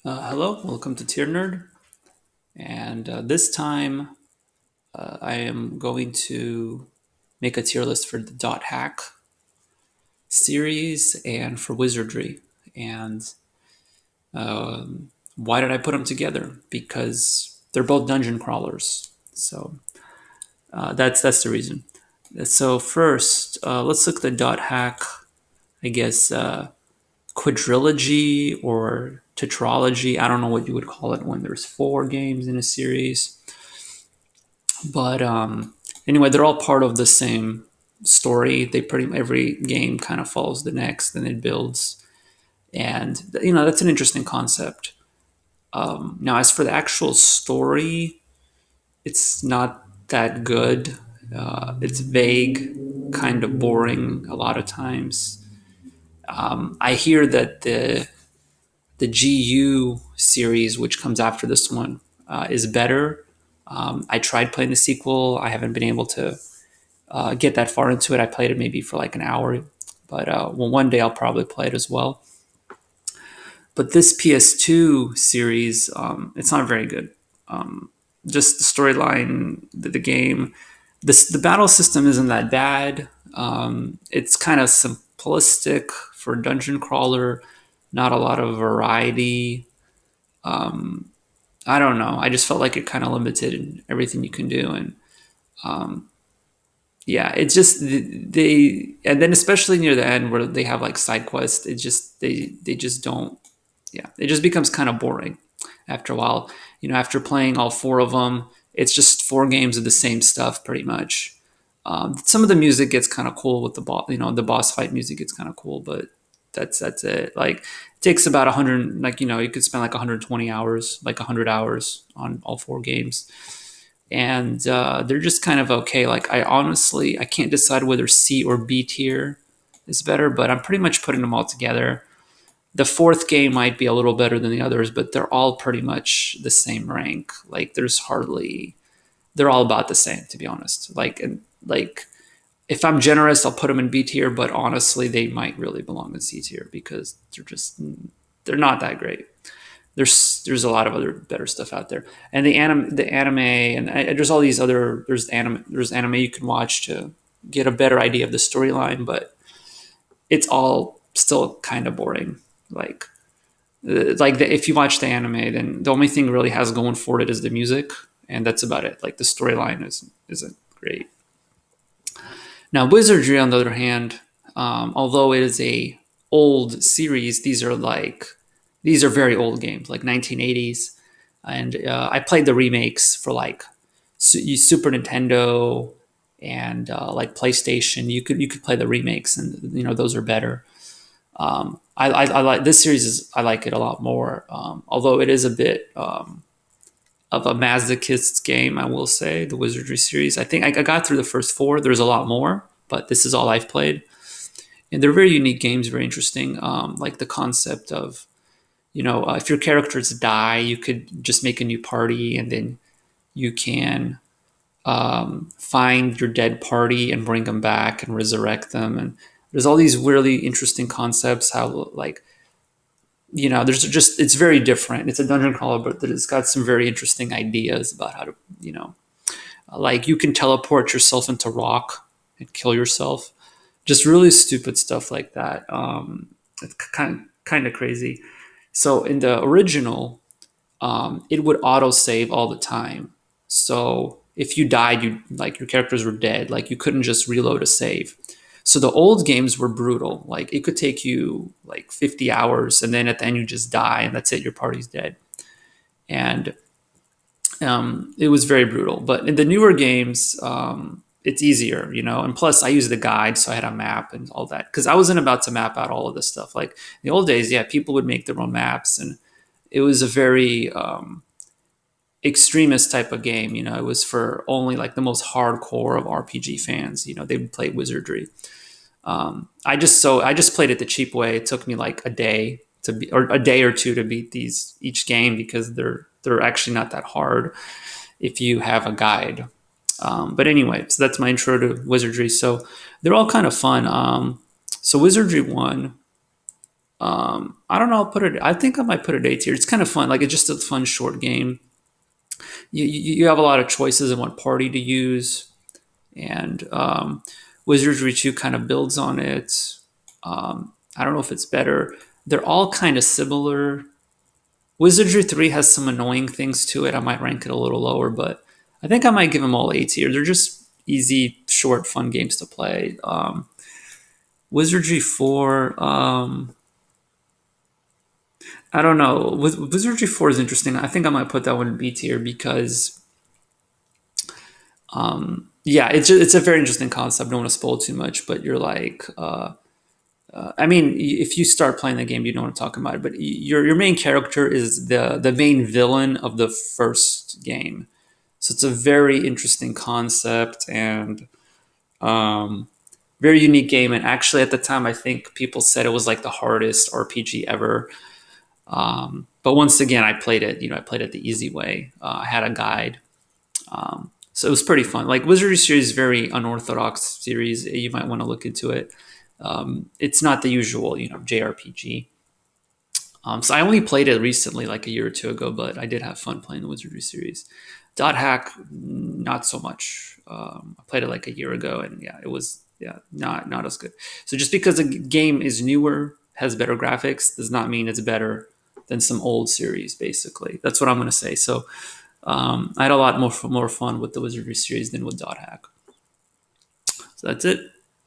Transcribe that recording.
Hello, welcome to Tier Nerd. And this time I am going to make a tier list for the Dot Hack series and for Wizardry. And why did I put them together? Because they're both dungeon crawlers. So that's the reason. So first, let's look at the Dot Hack, I guess, quadrilogy or tetralogy. I don't know what you would call it when there's four games in a series. But anyway, they're all part of the same story. They pretty every game kind of follows the next, and it builds. And that's an interesting concept. Now, as for the actual story, it's not that good. It's vague, kind of boring a lot of times. I hear that the GU series, which comes after this one, is better. I tried playing the sequel. I haven't been able to get that far into it. I played it maybe for like an hour, but well, one day I'll probably play it as well. But this PS2 series, it's not very good. Just the storyline, the game, the battle system isn't that bad. It's kind of simplistic for a dungeon crawler. Not a lot of variety. I don't know. I just felt like it kind of limited in everything you can do, and yeah, it's just they, and then especially near the end where they have like side quests, it just they just don't. Yeah, it just becomes kind of boring after a while. After playing all four of them, it's just four games of the same stuff pretty much. Some of the music gets kind of cool with the boss. The boss fight music gets kind of cool, but that's it. Like it takes about 100. Like you could spend like 120 hours, like 100 hours on all four games, and they're just kind of okay. Like I can't decide whether C or B tier is better, but I'm pretty much putting them all together. The fourth game might be a little better than the others, but they're all pretty much the same rank. Like there's hardly they're all about the same, to be honest. Like if I'm generous, I'll put them in B tier, but honestly, they might really belong in C tier because they're not that great. There's a lot of other better stuff out there, and the anime, and there's all these other there's anime you can watch to get a better idea of the storyline, but it's all still kind of boring. Like if you watch the anime, then the only thing really has going for it is the music, and that's about it. Like the storyline isn't great. Now, Wizardry, on the other hand, although it is a old series, these are very old games, like 1980s, and I played the remakes for like Super Nintendo and like PlayStation. You could play the remakes, and those are better. I like this series. I like it a lot more, although it is a bit of a masochist game. I will say the Wizardry series. I think I got through the first four. There's a lot more, but this is all I've played, and they're very unique games, very interesting. Like the concept of if your characters die, you could just make a new party, and then you can find your dead party and bring them back and resurrect them. And there's all these really interesting concepts. How like there's just it's very different. It's a dungeon crawler, but it's got some very interesting ideas about how to like you can teleport yourself into rock and kill yourself. Just really stupid stuff like that. It's kind of crazy. So in the original, it would auto save all the time. So if you died, you like your characters were dead. Like you couldn't just reload a save. So the old games were brutal. Like it could take you like 50 hours, and then at the end you just die, and that's it. Your party's dead. And it was very brutal. But in the newer games, it's easier, And plus, I used the guide, so I had a map and all that. Because I wasn't about to map out all of this stuff. Like in the old days, yeah, people would make their own maps, and it was a very extremist type of game. It was for only like the most hardcore of RPG fans. They would play Wizardry. I just played it the cheap way. It took me like a day or a day or two to beat these each game because they're actually not that hard if you have a guide. But anyway, so that's my intro to Wizardry. So they're all kind of fun. So Wizardry 1, I don't know. I'll put it. I think I might put it A tier. It's kind of fun. Like it's just a fun short game. You have a lot of choices in what party to use, and Wizardry 2 kind of builds on it. I don't know if it's better. They're all kind of similar. Wizardry 3 has some annoying things to it. I might rank it a little lower, but I think I might give them all A tier. They're just easy, short, fun games to play. Wizardry 4, I don't know. Wizardry 4 is interesting. I think I might put that one in B tier because, yeah, it's a very interesting concept. I don't want to spoil too much, but you're like, I mean, if you start playing the game, you know what I'm talking about. But your main character is the main villain of the first game, so it's a very interesting concept and very unique game. And actually, at the time, I think people said it was like the hardest RPG ever. But once again, I played it. I played it the easy way. I had a guide, so it was pretty fun. Like Wizardry series, is very unorthodox series. You might want to look into it. It's not the usual, JRPG. So I only played it recently, like a year or two ago, but I did have fun playing the Wizardry series. Dot Hack, not so much. I played it like a year ago, and yeah, it was not as good. So just because a game is newer, has better graphics, does not mean it's better than some old series. Basically, that's what I'm going to say. So I had a lot more fun with the Wizardry series than with Dot Hack. So that's it.